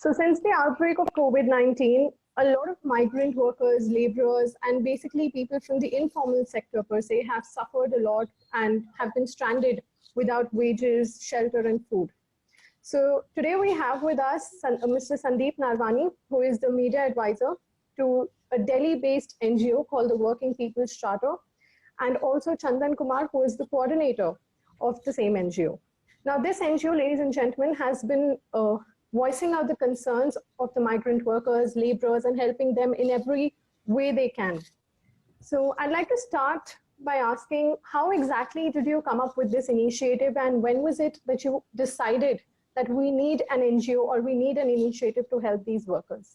So since the outbreak of COVID-19, a lot of migrant workers, laborers, and basically people from the informal sector per se have suffered a lot and have been stranded without wages, shelter, and food. So today we have with us Mr. Sundeep Narwane, who is the media advisor to a Delhi-based NGO called the Working People's Charter, and also Chandan Kumar, who is the coordinator of the same NGO. Now, this NGO, ladies and gentlemen, has been voicing out the concerns of the migrant workers, laborers, and helping them in every way they can. So I'd like to start by asking, how exactly did you come up with this initiative, and when was it that you decided that we need an NGO or we need an initiative to help these workers?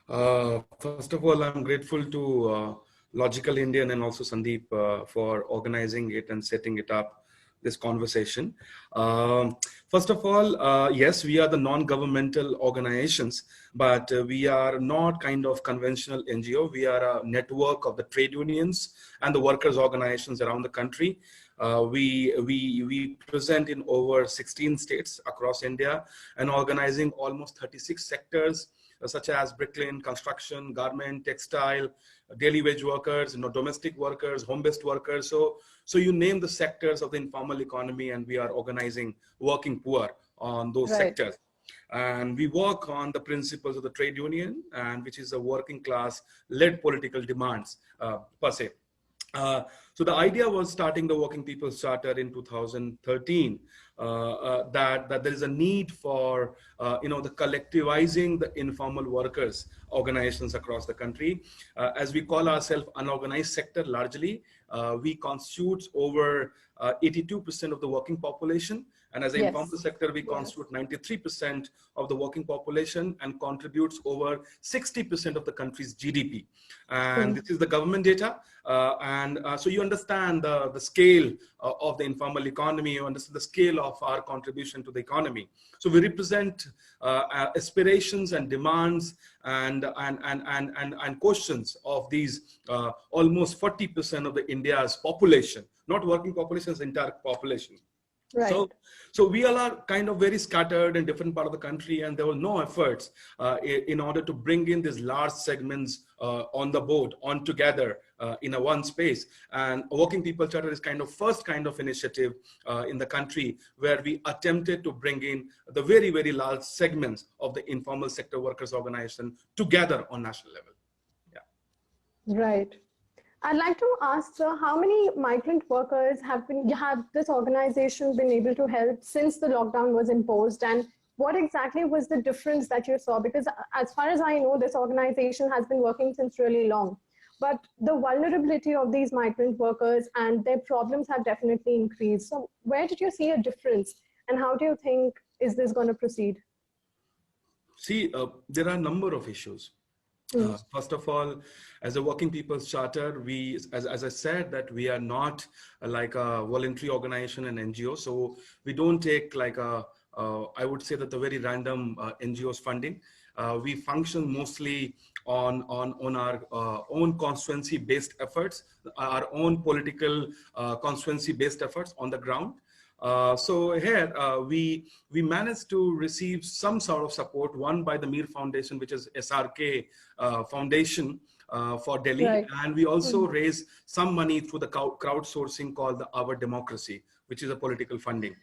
First of all, I'm grateful to Logical Indian and also Sundeep for organizing it and setting it up, this conversation. First of all, yes, we are the non-governmental organizations, but we are not kind of conventional NGO. We are a network of the trade unions and the workers' organizations around the country. We present in over 16 states across India and organizing almost 36 sectors, such as bricklayer, construction, garment, textile, daily wage workers, domestic workers, home-based workers. So you name the sectors of the informal economy, and we are organizing working poor on those sectors. And we work on the principles of the trade union, and which is a working class led political demands per se. So the idea was starting the Working People's Charter in 2013, that there is a need for the collectivizing the informal workers organizations across the country. As we call ourselves unorganized sector largely, we constitute over 82% of the working population. And as an informal sector, we constitute 93% of the working population and contributes over 60% of the country's GDP. And this is the government data. So you understand the scale of the informal economy, you understand the scale of our contribution to the economy. So we represent aspirations and demands and questions of these almost 40% of the India's population, not working population, it's entire population. So we all are kind of very scattered in different part of the country, and there were no efforts in order to bring in these large segments on the board, on together in a one space. And Working People Charter is kind of first kind of initiative in the country where we attempted to bring in the very, very large segments of the informal sector workers organization together on national level. Right. I'd like to ask, sir, how many migrant workers have this organization been able to help since the lockdown was imposed, and what exactly was the difference that you saw? Because as far as I know, this organization has been working since really long, but the vulnerability of these migrant workers and their problems have definitely increased. So where did you see a difference, and how do you think is this going to proceed? See, there are a number of issues. First of all, as a Working People's Charter, we, as I said, that we are not like a voluntary organization and NGO. So we don't take like I would say that the very random NGOs funding. We function mostly on our own constituency-based efforts, our own political constituency-based efforts on the ground. So here we managed to receive some sort of support, one by the Mir Foundation, which is SRK Foundation for Delhi. And we also raised some money through the crowdsourcing called the Our Democracy, which is a political funding.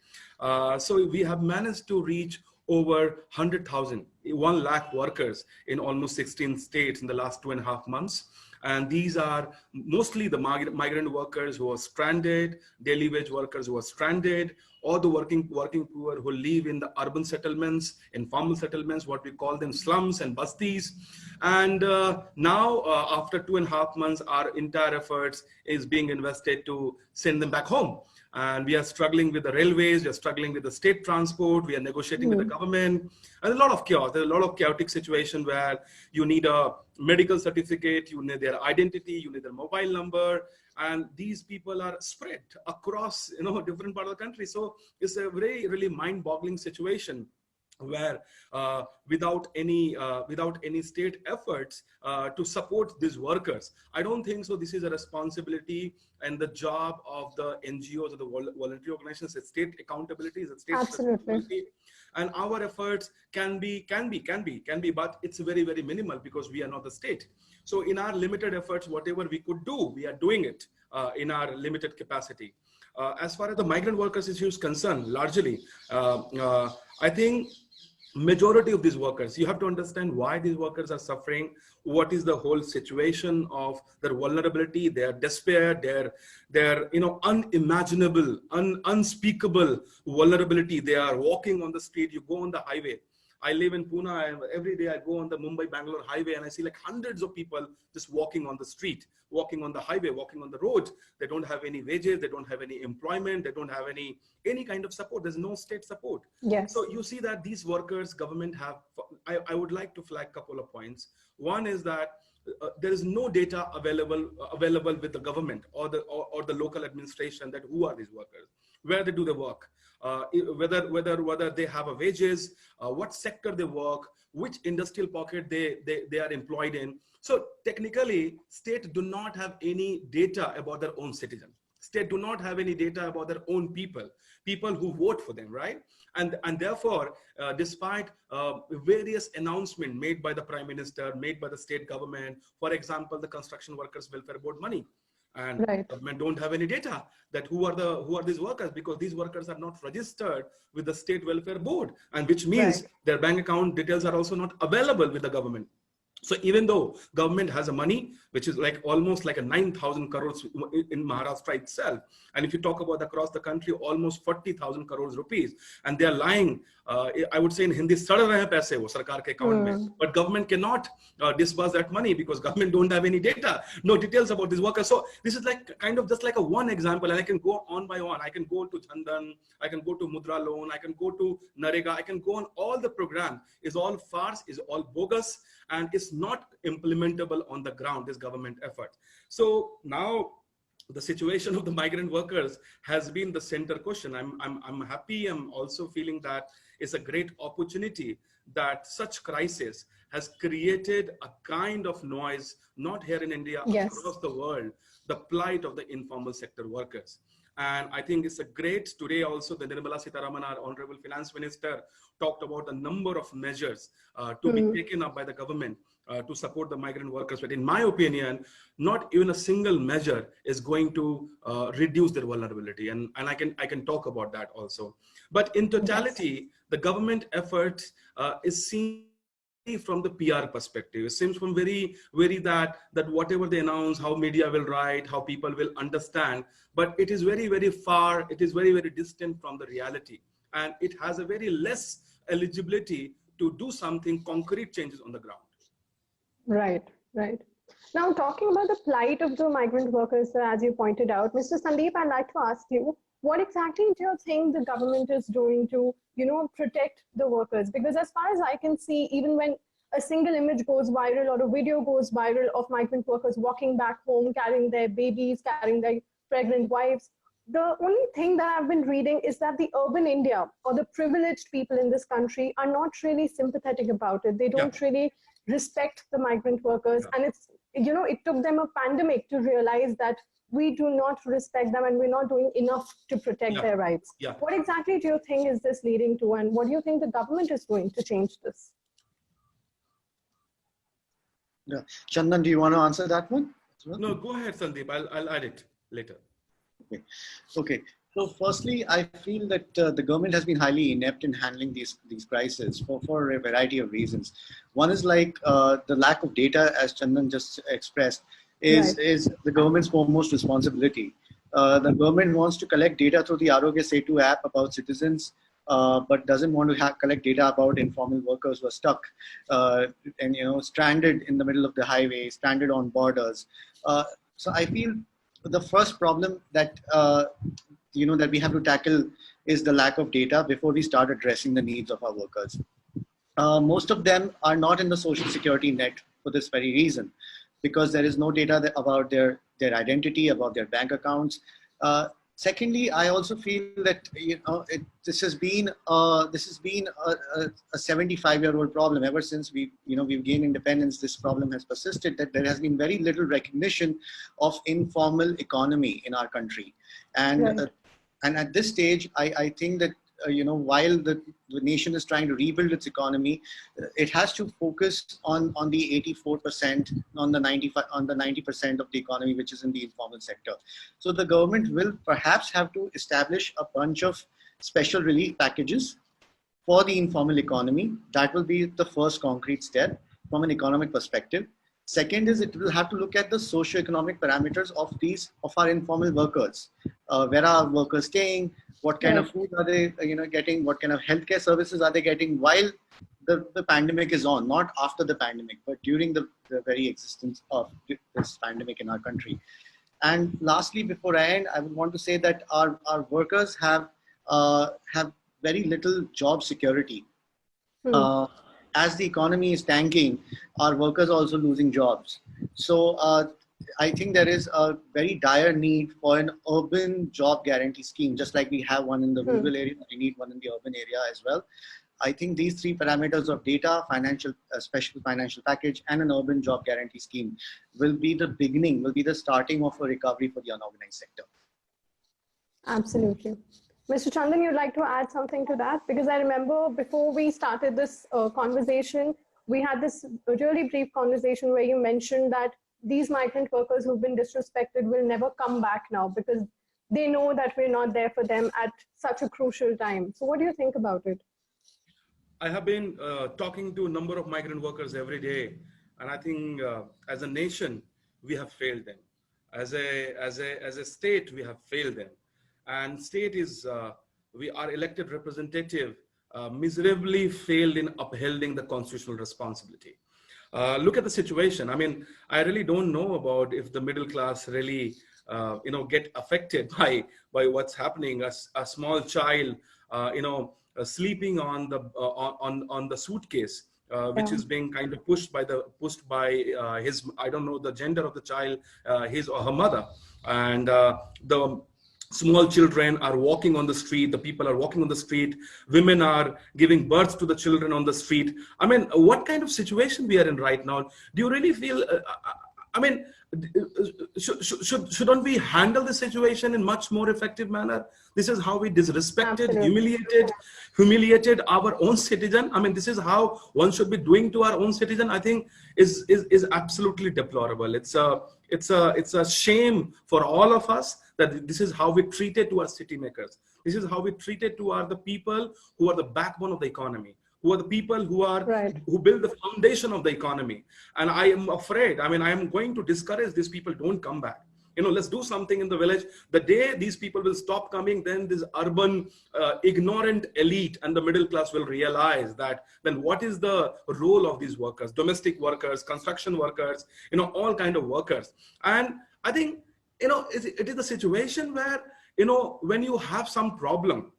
So we have managed to reach over 100,000, 1 lakh workers in almost 16 states in the last 2.5 months. And these are mostly the migrant workers who are stranded, daily wage workers who are stranded, or the working poor who live in the urban settlements, informal settlements, what we call them slums and bastis. And now, after 2.5 months, our entire efforts is being invested to send them back home. And we are struggling with the railways, we are struggling with the state transport, we are negotiating with the government. And a lot of chaos. There's a lot of chaotic situation where you need a medical certificate, you need their identity, you need their mobile number, and these people are spread across different part of the country. So it's a very really mind-boggling situation. where without any state efforts to support these workers. I don't think so. This is a responsibility and the job of the NGOs or the voluntary organizations. It's state accountability, it's a state Absolutely. responsibility, and our efforts can be, but it's very minimal because we are not the state. So in our limited efforts, whatever we could do, we are doing it in our limited capacity. As far as the migrant workers issue is concerned, largely, I think majority of these workers, you have to understand why these workers are suffering, what is the whole situation of their vulnerability, their despair, their unimaginable, unspeakable vulnerability. They are walking on the street, you go on the highway. I live in Pune, every day I go on the Mumbai-Bangalore highway and I see like hundreds of people just walking on the street, walking on the highway, walking on the road. They don't have any wages, they don't have any employment, they don't have any kind of support. There's no state support. Yes. So you see that these workers, government have, I would like to flag a couple of points. One is that there is no data available with the government or the local administration that who are these workers, where they do the work, whether they have a wages, what sector they work, which industrial pocket they are employed in. So technically, state do not have any data about their own citizen. State do not have any data about their own people who vote for them, right? And therefore, despite various announcements made by the Prime Minister, made by the state government, for example, the Construction Workers Welfare Board money, and Right. government don't have any data that who are these workers, because these workers are not registered with the state welfare board, and which means Right. their bank account details are also not available with the government. So even though government has a money, which is like almost like a 9,000 crores in Maharashtra itself, and if you talk about across the country, almost 40,000 crores rupees, and they are lying, I would say in Hindi, sad rahe hain paise wo sarkar ke account mein, but government cannot disburse that money because government don't have any data, no details about these workers. So this is like kind of just like a one example, and I can go on by one. I can go to Chandan, I can go to Mudra loan, I can go to Narega, I can go on. All the program is all farce, is all bogus, and it's not implementable on the ground, this government effort. So now the situation of the migrant workers has been the center question. I'm happy. I'm also feeling that it's a great opportunity that such crisis has created a kind of noise, not here in India, Yes. across the world, the plight of the informal sector workers. And I think it's a great, today also the Nirmala Sitharaman, our Honorable Finance Minister, talked about a number of measures to be taken up by the government to support the migrant workers. But in my opinion, not even a single measure is going to reduce their vulnerability. And I can talk about that also. But in totality, the government effort is seen from the PR perspective. It seems from very that whatever they announce, how media will write, how people will understand, but it is very far, it is very distant from the reality. And it has a very less eligibility to do something concrete changes on the ground. Right. Now, talking about the plight of the migrant workers, as you pointed out, Mr. Sundeep, I'd like to ask you, what exactly do you think the government is doing to, protect the workers? Because as far as I can see, even when a single image goes viral or a video goes viral of migrant workers walking back home, carrying their babies, carrying their pregnant wives, the only thing that I've been reading is that the urban India or the privileged people in this country are not really sympathetic about it. They don't really respect the migrant workers. And it's, it took them a pandemic to realize that we do not respect them and we're not doing enough to protect their rights. What exactly do you think is this leading to, and what do you think the government is doing to change this? Yeah. Chandan, do you want to answer that one? No, go ahead, Sandeep. I'll add it later. Okay. So firstly, I feel that the government has been highly inept in handling these crises for a variety of reasons. One is like the lack of data, as Chandan just expressed, is the government's foremost responsibility. The government wants to collect data through the Arogya Setu app about citizens, but doesn't want to collect data about informal workers who are stuck and stranded in the middle of the highway, stranded on borders. So I feel the first problem that that we have to tackle is the lack of data before we start addressing the needs of our workers. Most of them are not in the social security net for this very reason, because there is no data about their identity, about their bank accounts. Secondly, I also feel that this has been a 75-year-old problem ever since we've gained independence. This problem has persisted. That there has been very little recognition of informal economy in our country, and Right. and at this stage, I think that while the nation is trying to rebuild its economy, it has to focus on the 84%, on the 90% of the economy which is in the informal sector. So the government will perhaps have to establish a bunch of special relief packages for the informal economy. That will be the first concrete step from an economic perspective. Second is, it will have to look at the socio-economic parameters of our informal workers. Where are workers staying? What kind of food are they getting? What kind of healthcare services are they getting while the pandemic is on? Not after the pandemic, but during the very existence of this pandemic in our country. And lastly, before I end, I would want to say that our workers have very little job security. As the economy is tanking, our workers are also losing jobs. So I think there is a very dire need for an urban job guarantee scheme, just like we have one in the rural area. We need one in the urban area as well. I think these three parameters of data, special financial package, and an urban job guarantee scheme will be the beginning, will be the starting of a recovery for the unorganized sector. Absolutely. Mr. Chandan, you'd like to add something to that? Because I remember before we started this conversation, we had this really brief conversation where you mentioned that these migrant workers who've been disrespected will never come back now because they know that we're not there for them at such a crucial time. So what do you think about it? I have been talking to a number of migrant workers every day, and I think as a nation, we have failed them. As a state, we have failed them. And state is, we are elected representative, miserably failed in upholding the constitutional responsibility. Look at the situation. I mean, I really don't know about if the middle class really, get affected by what's happening. A small child, sleeping on the suitcase, which is being kind of pushed by his, I don't know the gender of the child, his or her mother, and the small children are walking on the street, the people are walking on the street, women are giving birth to the children on the street. I mean, what kind of situation we are in right now? Do you really feel, shouldn't we handle the situation in much more effective manner? This is how we disrespected, humiliated our own citizen. I mean, this is how one should be doing to our own citizen. I think is absolutely deplorable. It's a shame for all of us that this is how we treated to our city makers. This is how we treated to the people who are the backbone of the economy, who are the people who build the foundation of the economy. And I am afraid, I mean, I am going to discourage these people, don't come back. Let's do something in the village. The day these people will stop coming, then this urban ignorant elite and the middle class will realize that then what is the role of these workers, domestic workers, construction workers, all kind of workers. And I think, it is a situation where, when you have some problem,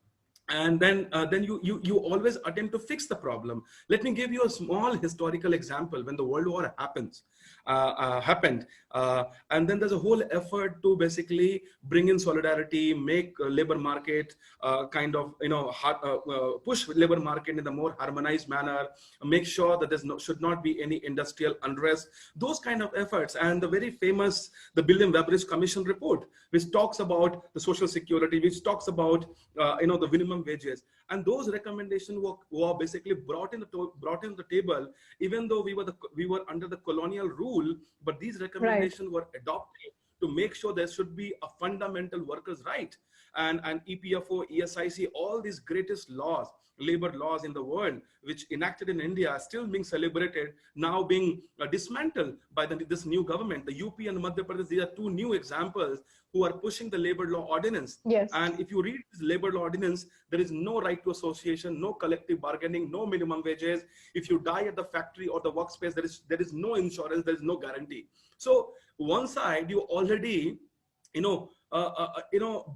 and then you always attempt to fix the problem. Let me give you a small historical example. When the World War happened, and then there's a whole effort to basically bring in solidarity, make labor market push labor market in a more harmonized manner, make sure that should not be any industrial unrest, those kind of efforts. And the very famous, the Billiam-Webbridge Commission report, which talks about the social security, which talks about the minimum wages, and those recommendations were basically brought in the table, even though we were under the colonial rule, but these recommendations were adopted to make sure there should be a fundamental workers' right. And EPFO, ESIC, all these greatest laws, labor laws in the world, which enacted in India, are still being celebrated, now being dismantled by this new government. The UP and Madhya Pradesh, these are two new examples who are pushing the labor law ordinance. Yes. And if you read this labor law ordinance, there is no right to association, no collective bargaining, no minimum wages. If you die at the factory or the workspace, there is no insurance, there is no guarantee. So one side, you already,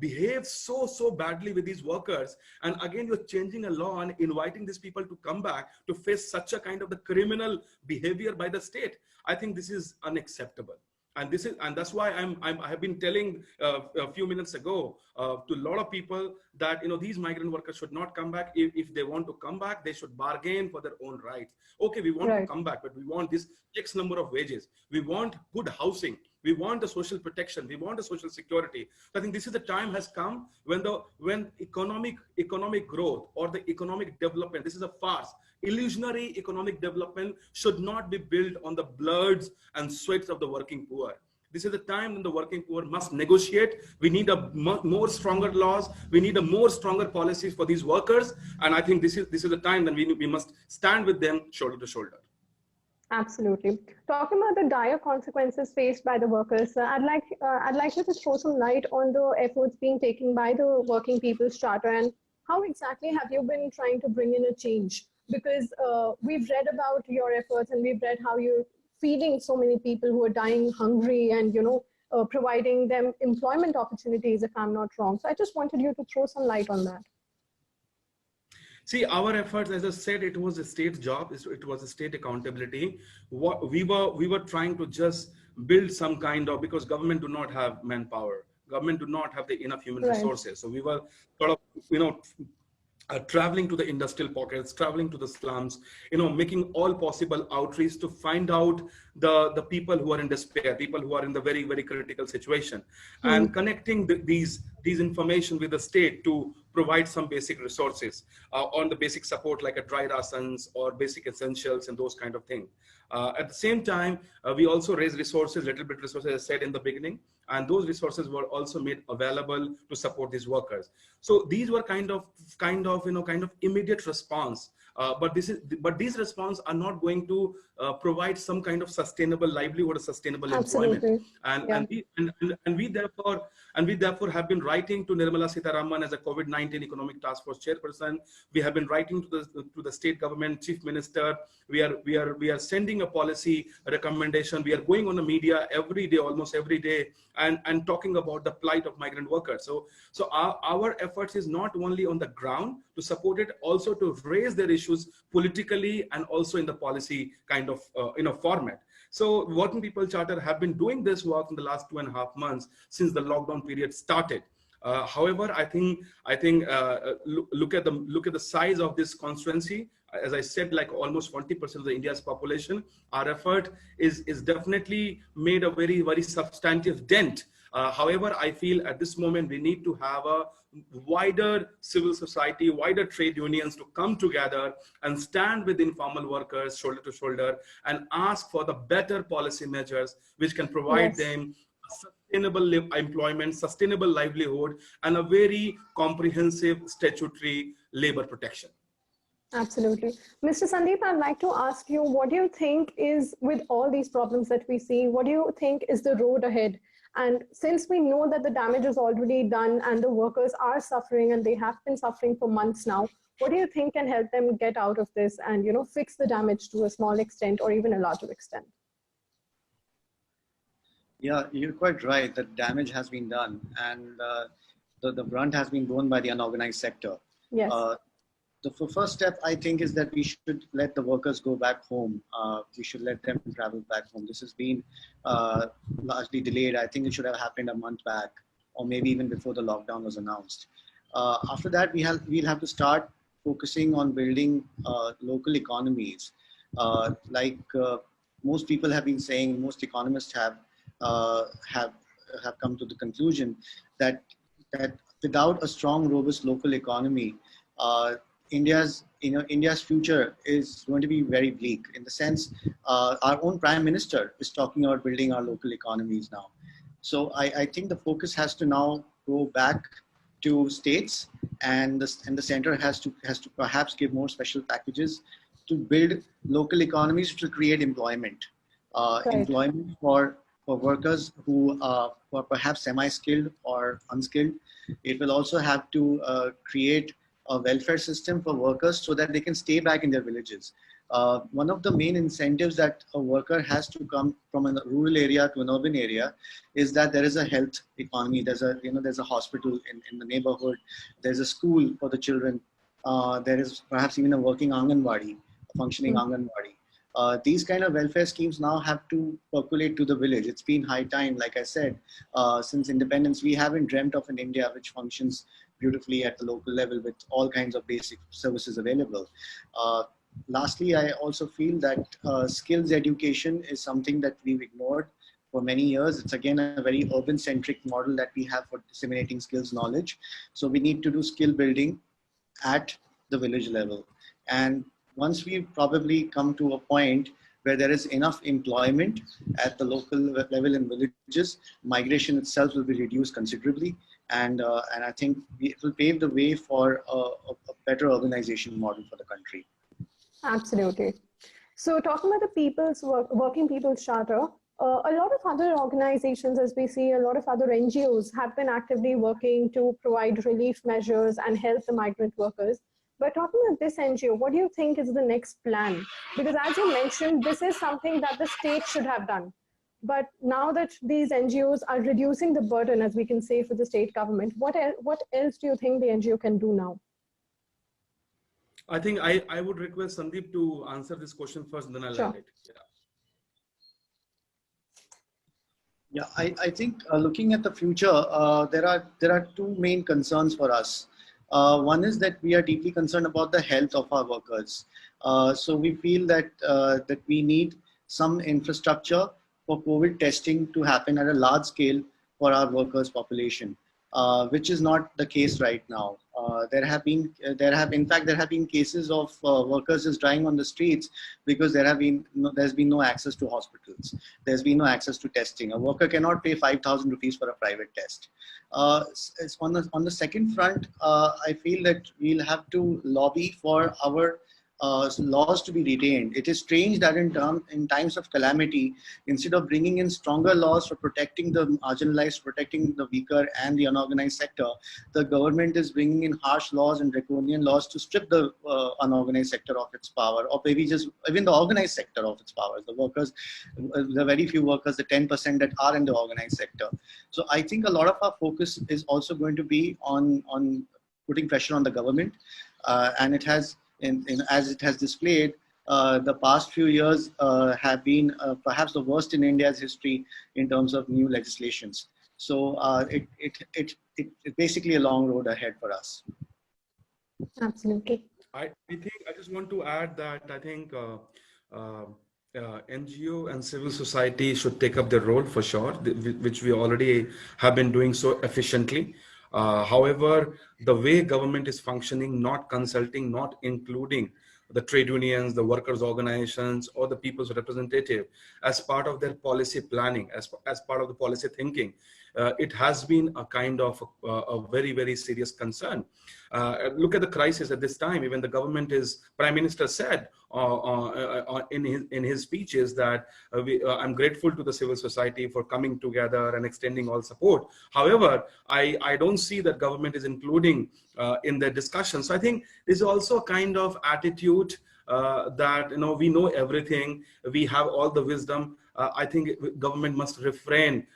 behave so badly with these workers, and again you're changing a law and inviting these people to come back to face such a kind of the criminal behavior by the state. I think this is unacceptable. And that's why I have been telling a few minutes ago to a lot of people that these migrant workers should not come back. If they want to come back, they should bargain for their own rights. Okay, we want to Right. come back, but we want this X number of wages. We want good housing. We want the social protection. We want the social security. So I think this is the time has come when economic growth or the economic development. This is a farce. Illusionary economic development should not be built on the bloods and sweats of the working poor. This is the time when the working poor must negotiate. We need a more stronger laws. We need a more stronger policies for these workers. And I think this is the time when we must stand with them shoulder to shoulder. Absolutely. Talking about the dire consequences faced by the workers, I'd like you to throw some light on the efforts being taken by the Working People's Charter, and how exactly have you been trying to bring in a change? Because we've read about your efforts, and we've read how you're feeding so many people who are dying hungry, and providing them employment opportunities, if I'm not wrong. So I just wanted you to throw some light on that. See, our efforts, as I said, it was a state job. It was a state accountability. What we were trying to just build some kind of, because government do not have manpower. Government do not have the enough human resources. So we were sort of, traveling to the industrial pockets, traveling to the slums, making all possible outreach to find out the people who are in despair, people who are in the very, very critical situation, and connecting these information with the state to provide some basic resources on the basic support, like a dry rations or basic essentials and those kind of things. At the same time, we also raised resources, little bit resources, as I said in the beginning, and those resources were also made available to support these workers. So these were kind of immediate response. But these response are not going to provide some kind of sustainable livelihood or sustainable employment. And we therefore have been writing to Nirmala Sitharaman as a COVID-19 Economic Task Force chairperson. We have been writing to the state government chief minister. We are sending a policy recommendation. We are going on the media every day, almost every day, and talking about the plight of migrant workers. So our efforts is not only on the ground to support it, also to raise their issues politically and also in the policy kind of format. So Working People Charter have been doing this work in the last 2.5 months since the lockdown period started. However, I think look at the size of this constituency. As I said, like almost 40% of the India's population, our effort is definitely made a very, very substantive dent. However, I feel at this moment we need to have a wider civil society, wider trade unions to come together and stand with informal workers shoulder to shoulder and ask for the better policy measures which can provide them sustainable employment, sustainable livelihood, and a very comprehensive statutory labor protection. Absolutely. Mr. Sundeep, I'd like to ask you, what do you think is, with all these problems that we see, what do you think is the road ahead? And since we know that the damage is already done and the workers are suffering and they have been suffering for months now, what do you think can help them get out of this and, fix the damage to a small extent or even a larger extent? Yeah, you're quite right. The damage has been done, and the brunt has been borne by the unorganized sector. Yes. The first step, I think, is that we should let the workers go back home. We should let them travel back home. This has been largely delayed. I think it should have happened a month back, or maybe even before the lockdown was announced. After that, we'll have to start focusing on building local economies. Like most people have been saying, most economists have come to the conclusion that without a strong, robust local economy, India's future is going to be very bleak. In the sense, our own Prime Minister is talking about building our local economies now. So I think the focus has to now go back to states, and the center has to perhaps give more special packages to build local economies to create employment, employment for workers who are perhaps semi-skilled or unskilled. It will also have to create a welfare system for workers so that they can stay back in their villages. One of the main incentives that a worker has to come from a rural area to an urban area is that there is a health economy. There's a hospital in the neighborhood. There's a school for the children. There is perhaps even a working Anganwadi, a functioning Anganwadi. These kind of welfare schemes now have to percolate to the village. It's been high time, like I said, since independence, we haven't dreamt of an India which functions beautifully at the local level with all kinds of basic services available. Lastly, I also feel that skills education is something that we've ignored for many years. It's again a very urban centric model that we have for disseminating skills knowledge. So we need to do skill building at the village level. And once we probably come to a point where there is enough employment at the local level in villages, migration itself will be reduced considerably. And I think it will pave the way for a better urbanization model for the country. Absolutely. So talking about the working people's charter, a lot of other organizations, as we see, a lot of other NGOs have been actively working to provide relief measures and help the migrant workers. But talking about this NGO, what do you think is the next plan? Because as you mentioned, this is something that the state should have done. But now that these NGOs are reducing the burden, as we can say, for the state government, what else do you think the NGO can do now? I think I would request Sundeep to answer this question first, and then I'll add it. Yeah, I think looking at the future, there are two main concerns for us. One is that we are deeply concerned about the health of our workers. So we feel that that we need some infrastructure for COVID testing to happen at a large scale for our workers' population, which is not the case right now. There have been cases of workers just dying on the streets because there's been no access to hospitals. There's been no access to testing. A worker cannot pay 5,000 rupees for a private test. On the second front, I feel that we'll have to lobby for our laws to be retained. It is strange that in times of calamity, instead of bringing in stronger laws for protecting the marginalized, protecting the weaker and the unorganized sector, the government is bringing in harsh laws and draconian laws to strip the unorganized sector of its power, or maybe just even the organized sector of its powers. The workers, the very few workers, the 10% that are in the organized sector. So I think a lot of our focus is also going to be on putting pressure on the government, and it has. As it has displayed, the past few years have been perhaps the worst in India's history in terms of new legislations. So it's basically a long road ahead for us. Absolutely. I think I just want to add that I think NGO and civil society should take up their role for sure, which we already have been doing so efficiently. However, the way government is functioning, not consulting, not including the trade unions, the workers' organizations, or the people's representative as part of their policy planning, as part of the policy thinking, it has been a kind of a very, very serious concern. Look at the crisis at this time. Even the government Prime Minister said in his speeches that I'm grateful to the civil society for coming together and extending all support. However, I don't see that government is including in their discussions. So I think there's also a kind of attitude that we know everything, we have all the wisdom. I think government must refrain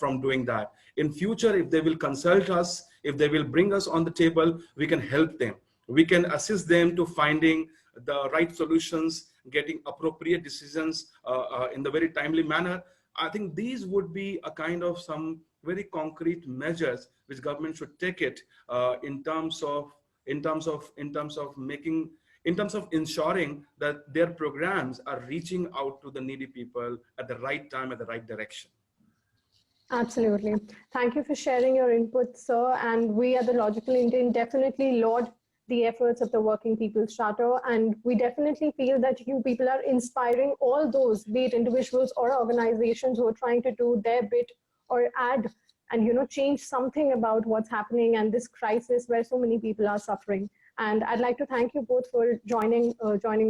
from doing that. In future, if they will consult us, if they will bring us on the table, we can help them. We can assist them to finding the right solutions, getting appropriate decisions in the very timely manner. I think these would be a kind of some very concrete measures which government should take it in terms of ensuring that their programs are reaching out to the needy people at the right time, at the right direction. Absolutely. Thank you for sharing your input, sir. And we at the Logical Indian definitely laud the efforts of the Working People's Charter. And we definitely feel that you people are inspiring all those, be it individuals or organizations, who are trying to do their bit or add and change something about what's happening and this crisis where so many people are suffering. And I'd like to thank you both for joining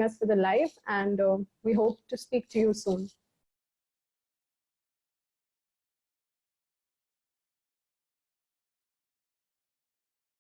us for the live, and we hope to speak to you soon.